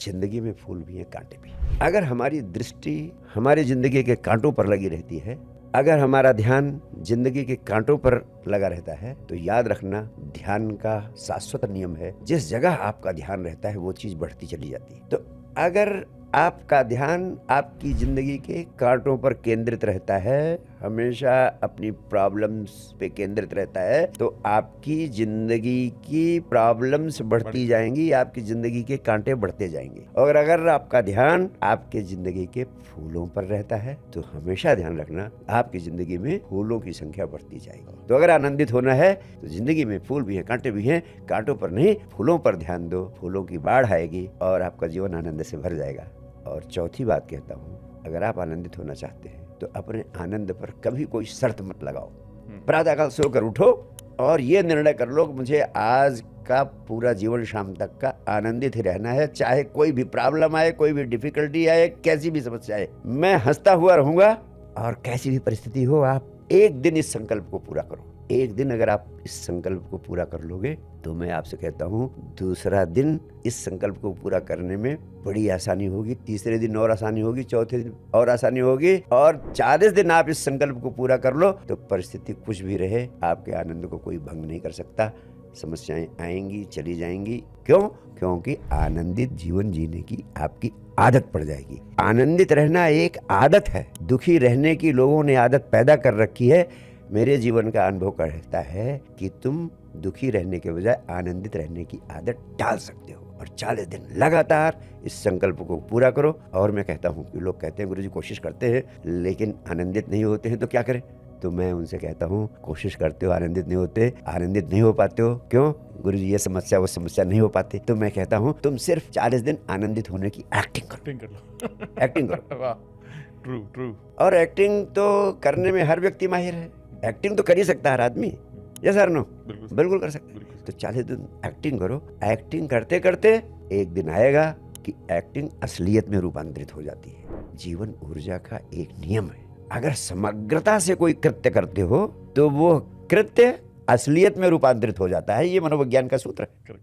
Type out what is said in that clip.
जिंदगी में फूल भी हैं, कांटे भी। अगर हमारी दृष्टि हमारी जिंदगी के कांटों पर लगी रहती है, अगर हमारा ध्यान जिंदगी के कांटों पर लगा रहता है, तो याद रखना ध्यान का शाश्वत नियम है, जिस जगह आपका ध्यान रहता है वो चीज बढ़ती चली जाती है। तो अगर आपका ध्यान आपकी जिंदगी के कांटों पर केंद्रित रहता है, हमेशा अपनी प्रॉब्लम्स पे केंद्रित रहता है, तो आपकी जिंदगी की प्रॉब्लम्स बढ़ती जाएंगी, आपकी जिंदगी के कांटे बढ़ते जाएंगे। और अगर आपका ध्यान आपके जिंदगी के फूलों पर रहता है, तो हमेशा ध्यान रखना आपकी जिंदगी में फूलों की संख्या बढ़ती जाएगी। तो अगर आनंदित होना है तो जिंदगी में फूल भी है, कांटे भी हैं, कांटों पर नहीं फूलों पर ध्यान दो, फूलों की बाढ़ आएगी और आपका जीवन आनंद से भर जाएगा। और चौथी बात कहता हूँ, अगर आप आनंदित होना चाहते हैं तो अपने आनंद पर कभी कोई शर्त मत लगाओ। प्रातःकाल सोकर उठो और ये निर्णय कर लो, मुझे आज का पूरा जीवन शाम तक का आनंदित ही रहना है, चाहे कोई भी प्रॉब्लम आए, कोई भी डिफिकल्टी आए, कैसी भी समस्या आए, मैं हंसता हुआ रहूंगा। और कैसी भी परिस्थिति हो, आप एक दिन इस संकल्प को पूरा करो। एक दिन अगर आप इस संकल्प को पूरा कर लोगे तो मैं आपसे कहता हूँ दूसरा दिन इस संकल्प को पूरा करने में बड़ी आसानी होगी, तीसरे दिन और आसानी होगी, चौथे दिन और आसानी होगी, और 40 दिन आप इस संकल्प को पूरा कर लो तो परिस्थिति कुछ भी रहे, आपके आनंद को कोई भंग नहीं कर सकता। समस्याएं आएंगी, चली जाएंगी। क्यों? क्योंकि आनंदित जीवन जीने की आपकी आदत पड़ जाएगी। आनंदित रहना एक आदत है, दुखी रहने की लोगों ने आदत पैदा कर रखी है। मेरे जीवन का अनुभव कहता है कि तुम दुखी रहने के बजाय आनंदित रहने की आदत डाल सकते हो। और 40 दिन लगातार इस संकल्प को पूरा करो। और मैं कहता हूँ कि लोग कहते हैं गुरुजी कोशिश करते हैं लेकिन आनंदित नहीं होते हैं, तो क्या करें? तो मैं उनसे कहता हूँ कोशिश करते हो, आनंदित नहीं होते, आनंदित नहीं हो पाते हो, क्यों? गुरुजी ये समस्या वो समस्या नहीं हो पाती। तो मैं कहता हूँ तुम सिर्फ 40 दिन आनंदित होने की एक्टिंग करो। एक्टिंग करो। ट्रू। और एक्टिंग तो करने में हर व्यक्ति माहिर है, एक्टिंग तो कर ही सकता है हर आदमी। Yes sir no? बिल्कुल कर सकते। तो 40 दिन एक्टिंग करो। एक्टिंग करते करते एक दिन आएगा कि एक्टिंग असलियत में रूपांतरित हो जाती है। जीवन ऊर्जा का एक नियम है, अगर समग्रता से कोई कृत्य करते हो तो वो कृत्य असलियत में रूपांतरित हो जाता है। ये मनोविज्ञान का सूत्र है।